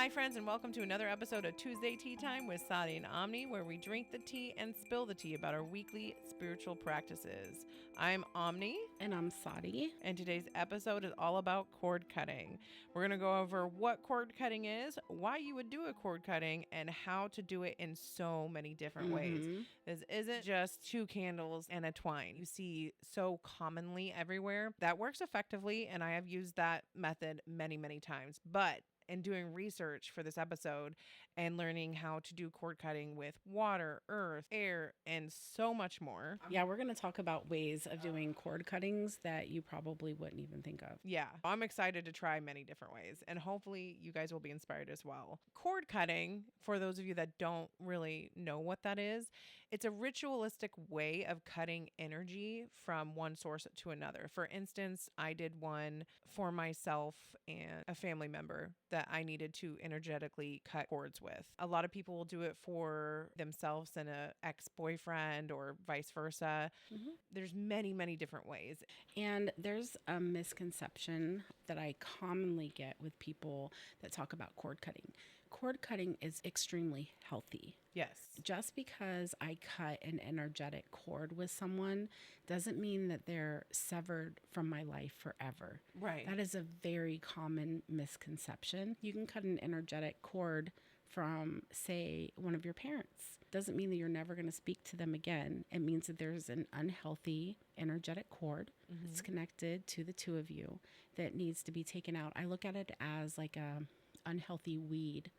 Hi, friends, and welcome to another episode of Tuesday Tea Time with Sahdi and Omni, where we drink the tea and spill the tea about our weekly spiritual practices. I'm Omni. And I'm Sahdi. And today's episode is all about cord cutting. We're going to go over what cord cutting is, why you would do a cord cutting, and how to do it in so many different ways. This isn't just 2 candles and a twine you see so commonly everywhere. That works effectively, and I have used that method many, many times. But in doing research for this episode and learning how to do cord cutting with water, earth, air, and so much more. Yeah, we're going to talk about ways of doing cord cuttings that you probably wouldn't even think of. Yeah, I'm excited to try many different ways, and hopefully you guys will be inspired as well. Cord cutting, for those of you that don't really know what that is, it's a ritualistic way of cutting energy from one source to another. For instance, I did one for myself and a family member that I needed to energetically cut cords with. A lot of people will do it for themselves and a ex-boyfriend or vice versa. There's many, many different ways. And there's a misconception that I commonly get with people that talk about cord cutting. Cord cutting is extremely healthy. Yes. Just because I cut an energetic cord with someone doesn't mean that they're severed from my life forever. Right. That is a very common misconception. You can cut an energetic cord from, say, one of your parents. Doesn't mean that you're never going to speak to them again. It means that there's an unhealthy energetic cord that's connected to the two of you that needs to be taken out. I look at it as like a unhealthy weed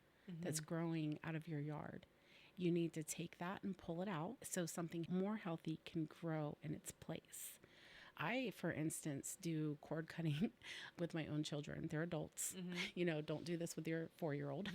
that's growing out of your yard. You need to take that and pull it out so something more healthy can grow in its place. I, for instance, do cord cutting with my own children. They're adults. You know, don't do this with your 4-year-old.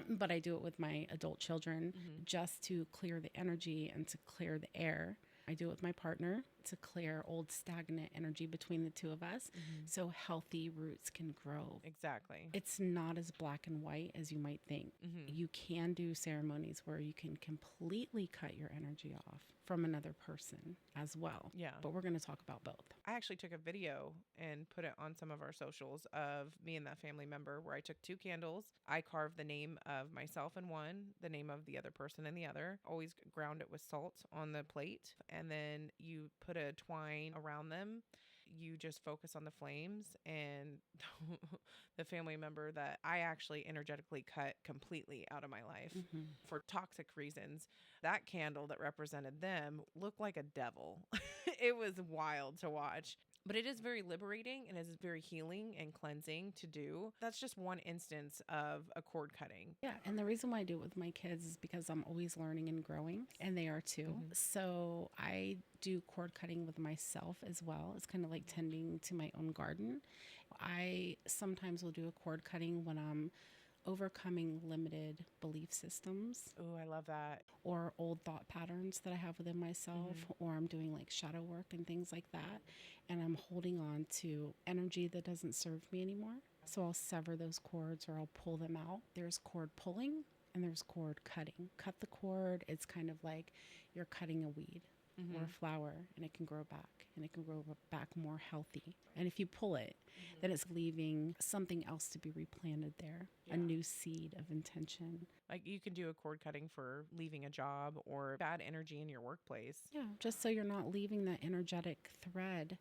But I do it with my adult children just to clear the energy and to clear the air. I do it with my partner to clear old stagnant energy between the two of us so healthy roots can grow. Exactly. It's not as black and white as you might think. You can do ceremonies where you can completely cut your energy off from another person as well. Yeah. But we're going to talk about both. I actually took a video and put it on some of our socials of me and that family member where I took 2 candles. I carved the name of myself in one, the name of the other person in the other. Always ground it with salt on the plate. And then you put a twine around them. You just focus on the flames, and the family member that I actually energetically cut completely out of my life for toxic reasons, that candle that represented them looked like a devil. It was wild to watch. But it is very liberating and is very healing and cleansing to do. That's just one instance of a cord cutting. Yeah. And the reason why I do it with my kids is because I'm always learning and growing, and they are too. So I do cord cutting with myself as well. It's kind of like tending to my own garden. I sometimes will do a cord cutting when I'm overcoming limited belief systems. Oh, I love that. Or old thought patterns that I have within myself, or I'm doing like shadow work and things like that. And I'm holding on to energy that doesn't serve me anymore. So I'll sever those cords or I'll pull them out. There's cord pulling and there's cord cutting. Cut the cord, it's kind of like you're cutting a weed. Or a flower, and it can grow back, and it can grow back more healthy. And if you pull it, then it's leaving something else to be replanted there, a new seed of intention. Like you can do a cord cutting for leaving a job or bad energy in your workplace. Yeah, just so you're not leaving that energetic thread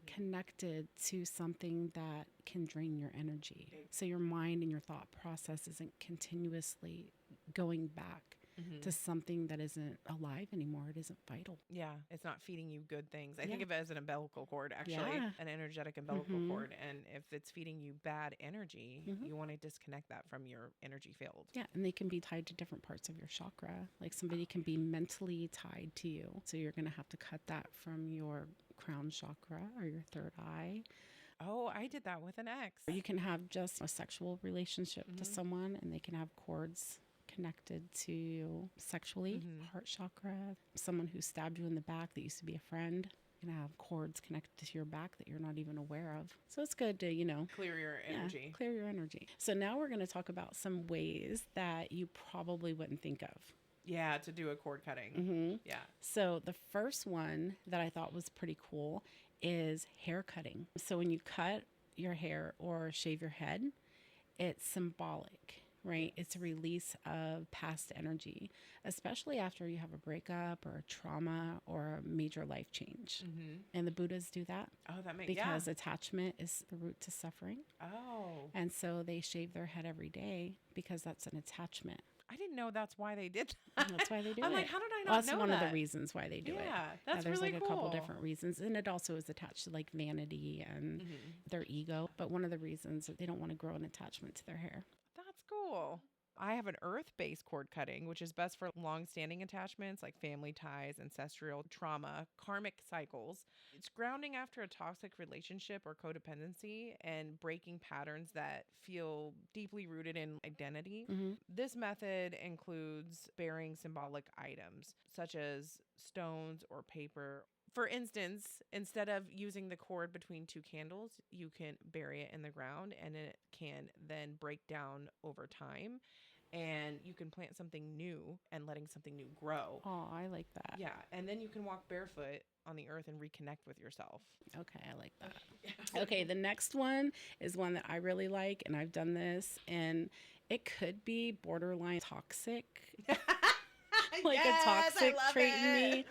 connected to something that can drain your energy. So your mind and your thought process isn't continuously going back to something that isn't alive anymore. It isn't vital. Yeah, it's not feeding you good things. I think of it as an umbilical cord, actually, Yeah. an energetic umbilical cord. And if it's feeding you bad energy, you want to disconnect that from your energy field. Yeah, and they can be tied to different parts of your chakra. Like somebody can be mentally tied to you. So you're going to have to cut that from your crown chakra or your third eye. Oh, I did that with an ex. You can have just a sexual relationship to someone, and they can have cords connected to you sexually, heart chakra. Someone who stabbed you in the back that used to be a friend. You're going to have cords connected to your back that you're not even aware of. So it's good to, clear your energy. Yeah, clear your energy. So now we're going to talk about some ways that you probably wouldn't think of. Yeah, to do a cord cutting. Yeah. So the first one that I thought was pretty cool is hair cutting. So when you cut your hair or shave your head, it's symbolic, right? It's a release of past energy, especially after you have a breakup or a trauma or a major life change. And the Buddhas do that Oh, that makes because attachment is the root to suffering. Oh, And so they shave their head every day because that's an attachment. I didn't know that's why they did that. That's why they do I'm it. like, how did I Well, not that's know one that? of the reasons why they do it. Yeah, that's There's really like cool. a couple different reasons. And it also is attached to like vanity and their ego. But one of the reasons is they don't want to grow an attachment to their hair. That's cool. I have an earth-based cord cutting, which is best for long-standing attachments like family ties, ancestral trauma, karmic cycles. It's grounding after a toxic relationship or codependency and breaking patterns that feel deeply rooted in identity. This method includes bearing symbolic items such as stones or paper. For instance, instead of using the cord between two candles, you can bury it in the ground and it can then break down over time. And you can plant something new and letting something new grow. Oh, I like that. Yeah. And then you can walk barefoot on the earth and reconnect with yourself. Okay, I like that. Okay, the next one is one that I really like, and I've done this, and it could be borderline toxic. Like a toxic trait in me.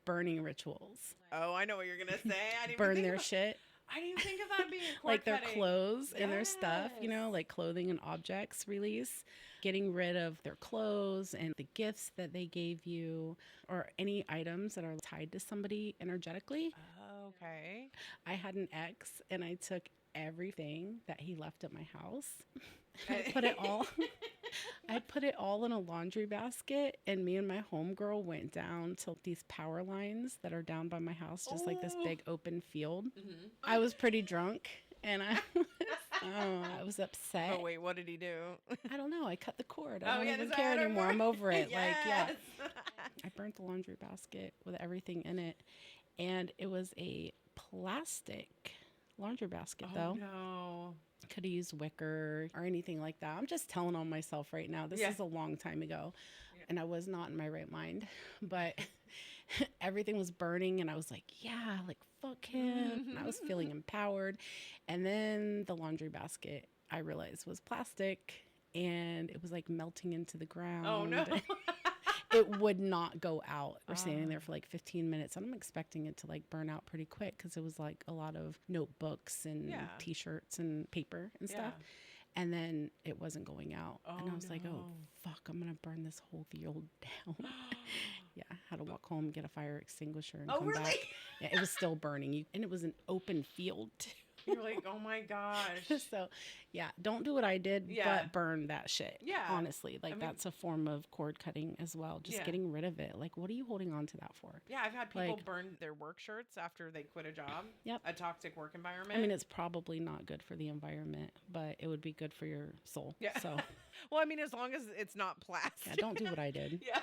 Burning rituals. Oh, I know what you're going to say. I didn't Burn even think their about, shit. I didn't even think of that being cord Like their cutting. clothes and their stuff, you know, Yes. like clothing and objects release. Getting rid of their clothes and the gifts that they gave you or any items that are tied to somebody energetically. Okay. I had an ex and I took everything that he left at my house. I put it all in a laundry basket, and me and my homegirl went down to these power lines that are down by my house, just like this big open field. I was pretty drunk, and I was upset. Oh, wait, what did he do? I don't know. I cut the cord. I Oh, don't yeah, even that's care right, I anymore. I'm remember. over it. Like, yeah. Yes. I burnt the laundry basket with everything in it, and it was a plastic laundry basket, though. No. Could have used wicker or anything like that. I'm just telling on myself right now. This is a long time ago, and I was not in my right mind, but everything was burning, and I was like, yeah, like, fuck him. And I was feeling empowered. And then the laundry basket, I realized, was plastic, and it was like melting into the ground. Oh, no. It would not go out. We're standing there for like 15 minutes. And I'm expecting it to like burn out pretty quick because it was like a lot of notebooks and T-shirts and paper and stuff. And then it wasn't going out. And I was like, oh, fuck, I'm going to burn this whole field down. Yeah, I had to walk home, get a fire extinguisher, and come back. Yeah, it was still burning. And it was an open field, too. You're like, oh my gosh. So, yeah, don't do what I did, but burn that shit. Yeah. Honestly, like, that's a form of cord cutting as well. Just getting rid of it. Like, what are you holding on to that for? Yeah, I've had people burn their work shirts after they quit a job. Yep. A toxic work environment. I mean, it's probably not good for the environment, but it would be good for your soul. Yeah. So, well, I mean, as long as it's not plastic. yeah, don't do what I did. Yeah.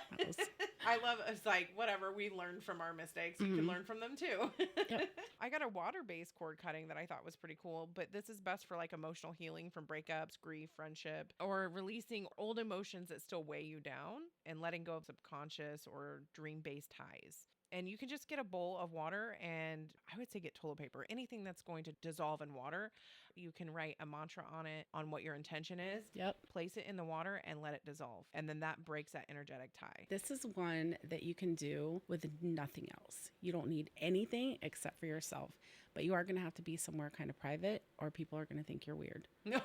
I love it's like whatever we learned from our mistakes, you can learn from them too. Yep. I got a water-based cord cutting that I thought was pretty cool, but this is best for like emotional healing from breakups, grief, friendship, or releasing old emotions that still weigh you down and letting go of subconscious or dream-based ties. And you can just get a bowl of water and I would say get toilet paper, anything that's going to dissolve in water. You can write a mantra on it, on what your intention is. Yep. Place it in the water and let it dissolve. And then that breaks that energetic tie. This is one that you can do with nothing else. You don't need anything except for yourself. But you are going to have to be somewhere kind of private or people are going to think you're weird. Okay.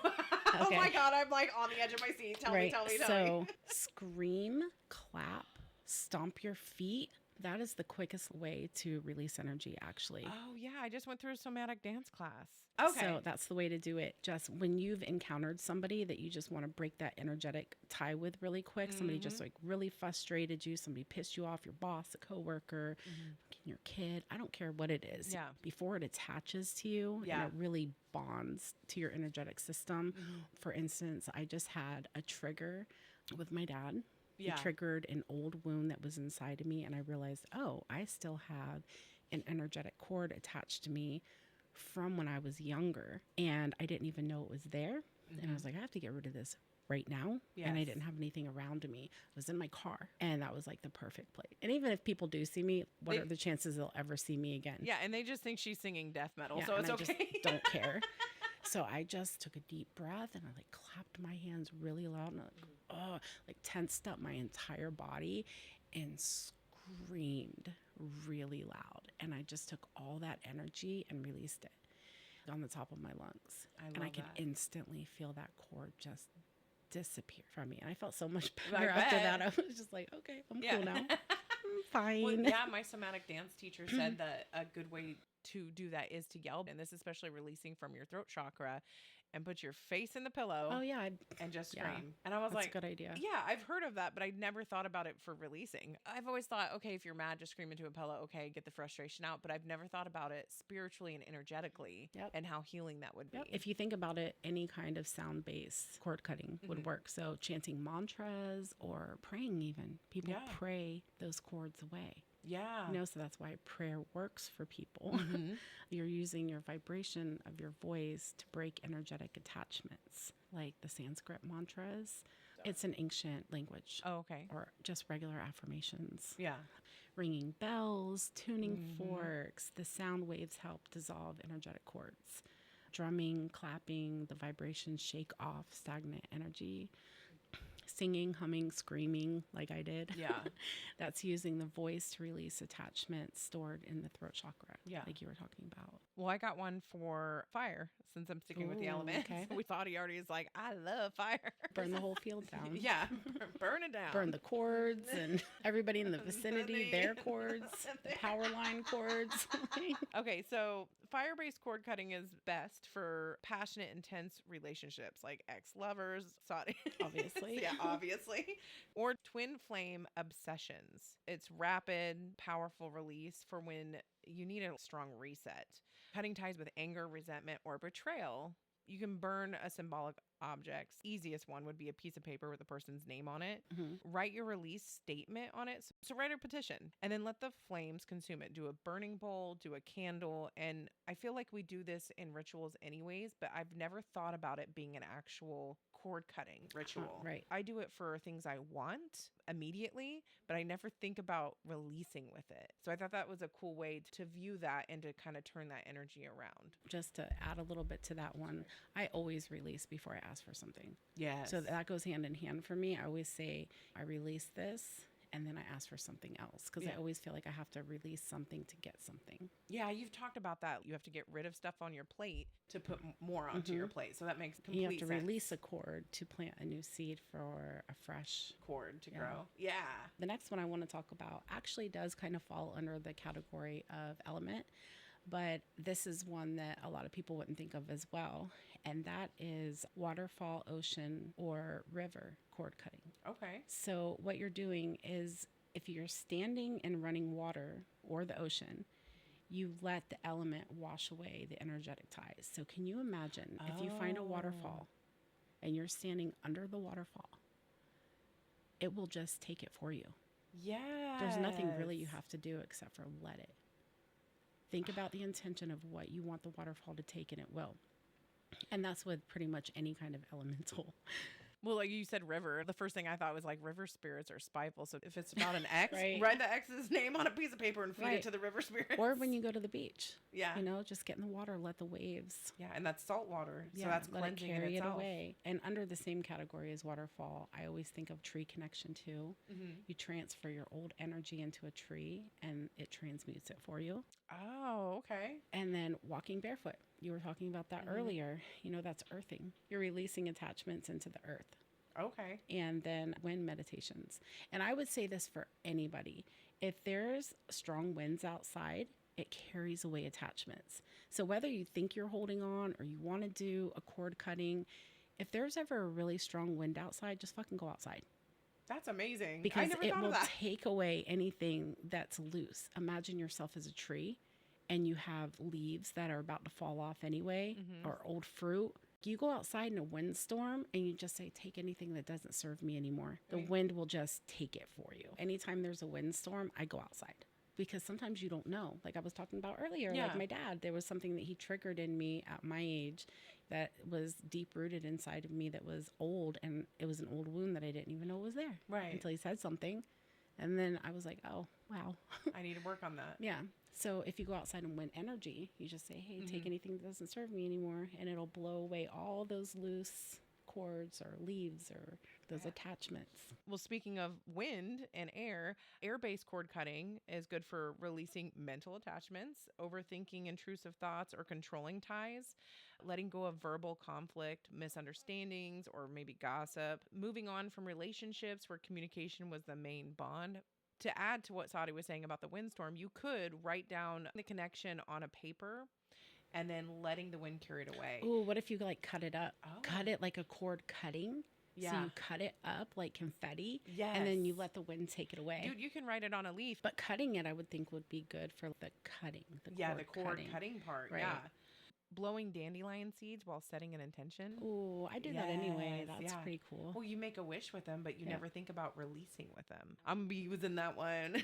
Oh my God, I'm like on the edge of my seat. Tell me. So scream, clap, stomp your feet. That is the quickest way to release energy, actually. Oh, yeah. I just went through a somatic dance class. Okay. So that's the way to do it. Just when you've encountered somebody that you just want to break that energetic tie with really quick, somebody just like really frustrated you, somebody pissed you off, your boss, a coworker, your kid, I don't care what it is. Yeah. Before it attaches to you and it really bonds to your energetic system. For instance, I just had a trigger with my dad. He triggered an old wound that was inside of me. And I realized, oh, I still have an energetic cord attached to me from when I was younger. And I didn't even know it was there. And I was like, I have to get rid of this right now. And I didn't have anything around me. I was in my car. And that was like the perfect place. And even if people do see me, what are the chances they'll ever see me again? Yeah. And they just think she's singing death metal. Yeah, so it's I okay. just don't care. So I just took a deep breath and I like clapped my hands really loud and like tensed up my entire body and screamed really loud. And I just took all that energy and released it on the top of my lungs. And I could instantly feel that cord just disappear from me. And I felt so much better after that. I was just like, okay, I'm cool now. I'm fine. Well, yeah, my somatic dance teacher said that a good way to do that is to yell, and this especially releasing from your throat chakra, and put your face in the pillow. Oh yeah, and just scream. And I was that's like, a good idea. Yeah, I've heard of that, but I never thought about it for releasing. I've always thought, okay, if you're mad, just scream into a pillow. Okay, get the frustration out. But I've never thought about it spiritually and energetically, and how healing that would be. If you think about it, any kind of sound-based cord cutting would work. So chanting mantras or praying, even people pray those cords away. Yeah. So that's why prayer works for people. You're using your vibration of your voice to break energetic attachments, like the Sanskrit mantras. It's an ancient language. Oh, okay. Or just regular affirmations. Yeah. Ringing bells, tuning forks, the sound waves help dissolve energetic cords. Drumming, clapping, the vibrations shake off stagnant energy. Singing, humming, screaming like I did. Yeah. That's using the voice to release attachments stored in the throat chakra. Yeah. Like you were talking about. Well, I got one for fire since I'm sticking with the elements. Okay. We thought he already is like, I love fire. Burn the whole field down. Yeah. Burn it down. Burn the cords and everybody in the vicinity, their cords, the power line cords. Okay, so fire-based cord cutting is best for passionate, intense relationships like ex-lovers, obviously. Yeah, obviously. Or twin flame obsessions. It's rapid, powerful release for when you need a strong reset. Cutting ties with anger, resentment, or betrayal. You can burn a symbolic object. Easiest one would be a piece of paper with a person's name on it. Write your release statement on it. So write a petition and then let the flames consume it. Do a burning bowl, do a candle. And I feel like we do this in rituals anyways, but I've never thought about it being an actual cord cutting ritual. Right. I do it for things I want immediately, but I never think about releasing with it. So I thought that was a cool way to view that and to kind of turn that energy around. Just to add a little bit to that one, I always release before I ask for something. Yes. So that goes hand in hand for me. I always say, I release this, and then I ask for something else because I always feel like I have to release something to get something. Yeah, you've talked about that. You have to get rid of stuff on your plate to put more onto your plate. So that makes complete sense. You have to release a cord to plant a new seed for a fresh cord to grow. Yeah. The next one I want to talk about actually does kind of fall under the category of element, but this is one that a lot of people wouldn't think of as well. And that is waterfall, ocean, or river cord cutting. Okay. So what you're doing is if you're standing in running water or the ocean, you let the element wash away the energetic ties. So can you imagine if you find a waterfall and you're standing under the waterfall, it will just take it for you. Yeah. There's nothing really you have to do except for let it. Think about the intention of what you want the waterfall to take, and it will. And that's with pretty much any kind of elemental. Well, like you said, river. The first thing I thought was like river spirits are spiteful. So if it's about an ex, write the ex's name on a piece of paper and feed it to the river spirits. Or when you go to the beach. Yeah. Just get in the water, let the waves. Yeah, and that's salt water. So that's cleansing carry in itself. it away. And under the same category as waterfall, I always think of tree connection too. You transfer your old energy into a tree and it transmutes it for you. Oh, okay. And then walking barefoot. You were talking about that earlier. That's earthing. You're releasing attachments into the earth. Okay. And then wind meditations. And I would say this for anybody. If there's strong winds outside, it carries away attachments. So whether you think you're holding on or you want to do a cord cutting, if there's ever a really strong wind outside, just fucking go outside. That's amazing. Because I never it thought will of that. take away anything that's loose. Imagine yourself as a tree and you have leaves that are about to fall off anyway, or old fruit. You go outside in a windstorm and you just say, take anything that doesn't serve me anymore. The wind will just take it for you. Anytime there's a windstorm, I go outside. Because sometimes you don't know. Like I was talking about earlier, like my dad, there was something that he triggered in me at my age that was deep rooted inside of me that was old. And it was an old wound that I didn't even know was there. Right. Until he said something. And then I was like, oh, wow. I need to work on that. Yeah. So if you go outside and win energy, you just say, hey, take anything that doesn't serve me anymore, and it'll blow away all those loose cords or leaves or those attachments. Well, speaking of wind and air-based cord cutting is good for releasing mental attachments, overthinking intrusive thoughts, or controlling ties, letting go of verbal conflict, misunderstandings, or maybe gossip, moving on from relationships where communication was the main bond. To add to what Sahdi was saying about the windstorm, you could write down the connection on a paper and then letting the wind carry it away. Oh, what if you like cut it up? Oh. Cut it like a cord cutting. Yeah. So you cut it up like confetti. Yes. And then you let the wind take it away. Dude, you can write it on a leaf. But cutting it, I would think, would be good for the cutting. The cord cutting part. Right. Yeah. Blowing dandelion seeds while setting an intention. Oh, I do that anyway. That's yeah. pretty cool. Well, you make a wish with them, but you never think about releasing with them. I'm going to be using that one.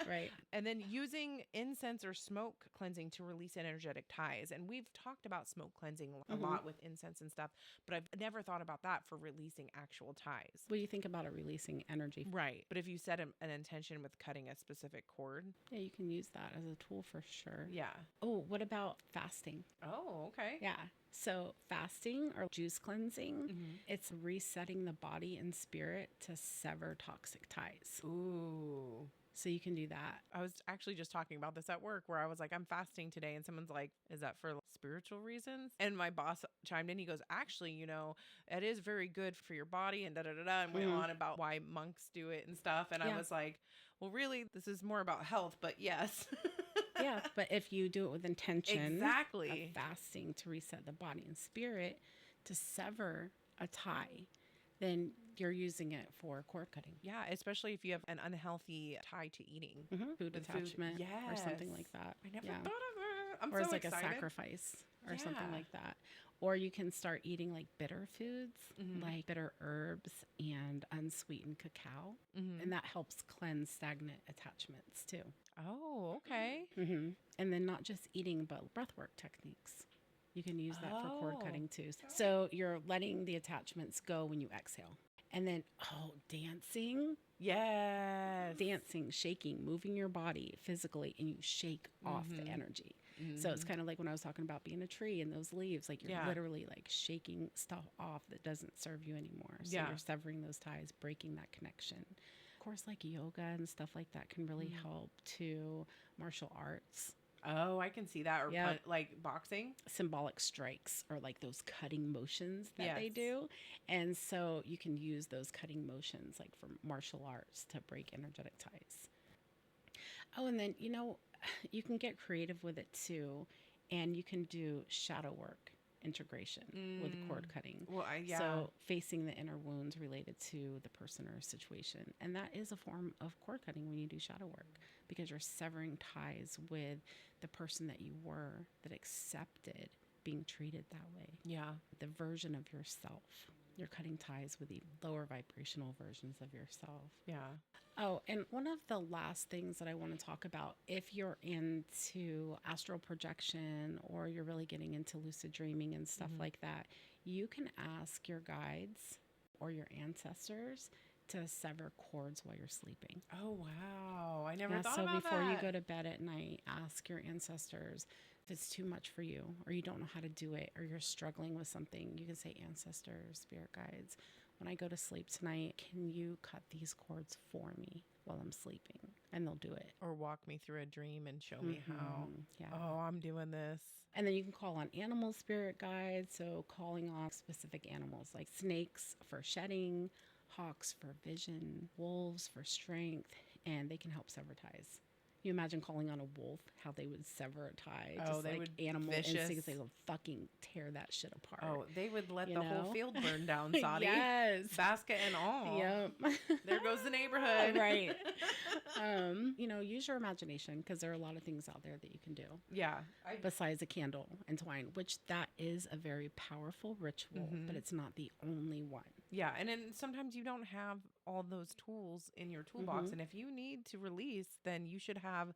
Right. And then using incense or smoke cleansing to release energetic ties. And we've talked about smoke cleansing a lot with incense and stuff, but I've never thought about that for releasing actual ties. What do you think about it releasing energy? Right. But if you set an intention with cutting a specific cord. Yeah, you can use that as a tool for sure. Yeah. Oh, what about fasting? Oh, okay. Yeah. So fasting or juice cleansing, it's resetting the body and spirit to sever toxic ties. Ooh. So you can do that. I was actually just talking about this at work where I was like, I'm fasting today. And someone's like, is that for spiritual reasons? And my boss chimed in. He goes, actually, it is very good for your body and da-da-da-da. And went on about why monks do it and stuff. And I was like, well, really, this is more about health, but yes. Yeah, but if you do it with intention exactly of fasting to reset the body and spirit, to sever a tie, then you're using it for cord cutting. Yeah, especially if you have an unhealthy tie to eating. Food attachment or something like that. I never thought of it. I'm or so like excited. A sacrifice or something like that. Or you can start eating like bitter foods, like bitter herbs and unsweetened cacao. And that helps cleanse stagnant attachments too. Oh, okay. And then not just eating, but breathwork techniques. You can use that for cord cutting too. So you're letting the attachments go when you exhale. And then, dancing. Yes. Dancing, shaking, moving your body physically, and you shake off the energy. So it's kind of like when I was talking about being a tree and those leaves, like you're literally like shaking stuff off that doesn't serve you anymore. So you're severing those ties, breaking that connection. Of course, like yoga and stuff like that can really help too. Martial arts. Oh, I can see that. Or like boxing. Symbolic strikes or like those cutting motions that they do. And so you can use those cutting motions like for martial arts to break energetic ties. Oh, and then, you can get creative with it too. And you can do shadow work integration with cord cutting. Well, So facing the inner wounds related to the person or situation. And that is a form of cord cutting when you do shadow work, because you're severing ties with the person that you were that accepted being treated that way. Yeah. The version of yourself. You're cutting ties with the lower vibrational versions of yourself. Yeah. Oh, and one of the last things that I want to talk about, if you're into astral projection or you're really getting into lucid dreaming and stuff like that, you can ask your guides or your ancestors to sever cords while you're sleeping. Oh, wow. I never thought so about before that. you go to bed at night, ask your ancestors if it's too much for you or you don't know how to do it or you're struggling with something. You can say, ancestors, spirit guides, when I go to sleep tonight, can you cut these cords for me while I'm sleeping? And they'll do it. Or walk me through a dream and show me how. Yeah. Oh, I'm doing this. And then you can call on animal spirit guides. So calling on specific animals like snakes for shedding, hawks for vision, wolves for strength, and they can help sever ties. You imagine calling on a wolf, how they would sever a tie. Oh, just they like would animal vicious. instincts, they would fucking tear that shit apart. Oh, they would let the whole field burn down, Sahdi. Yes. Basket and all. Yep. There goes the neighborhood. Right. Use your imagination, because there are a lot of things out there that you can do. Yeah. Besides a candle and twine, which that is a very powerful ritual, but it's not the only one. Yeah. And then sometimes you don't have all those tools in your toolbox. And if you need to release, then you should have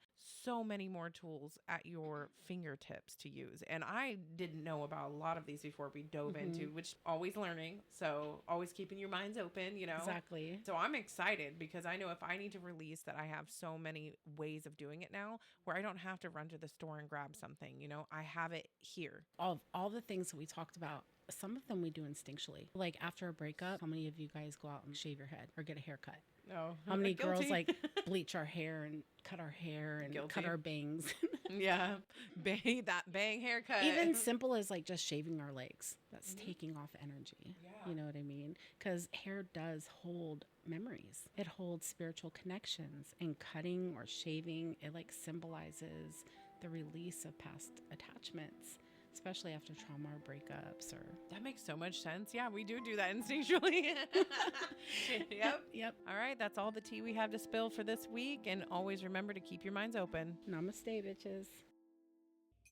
so many more tools at your fingertips to use. And I didn't know about a lot of these before we dove into, which always learning. So always keeping your minds open, you know? Exactly. So I'm excited because I know if I need to release, that I have so many ways of doing it now where I don't have to run to the store and grab something, you know, I have it here. All the things that we talked about, some of them we do instinctually. Like after a breakup, how many of you guys go out and shave your head or get a haircut? No. How many Guilty. girls like bleach our hair and cut our hair and Guilty. cut our bangs? Yeah. That bang haircut. Even simple as like just shaving our legs. That's taking off energy. Yeah. You know what I mean? Because hair does hold memories. It holds spiritual connections, and cutting or shaving, it like symbolizes the release of past attachments, especially after trauma or breakups or... That makes so much sense. Yeah, we do that instinctually. Yep. All right, that's all the tea we have to spill for this week. And always remember to keep your minds open. Namaste, bitches.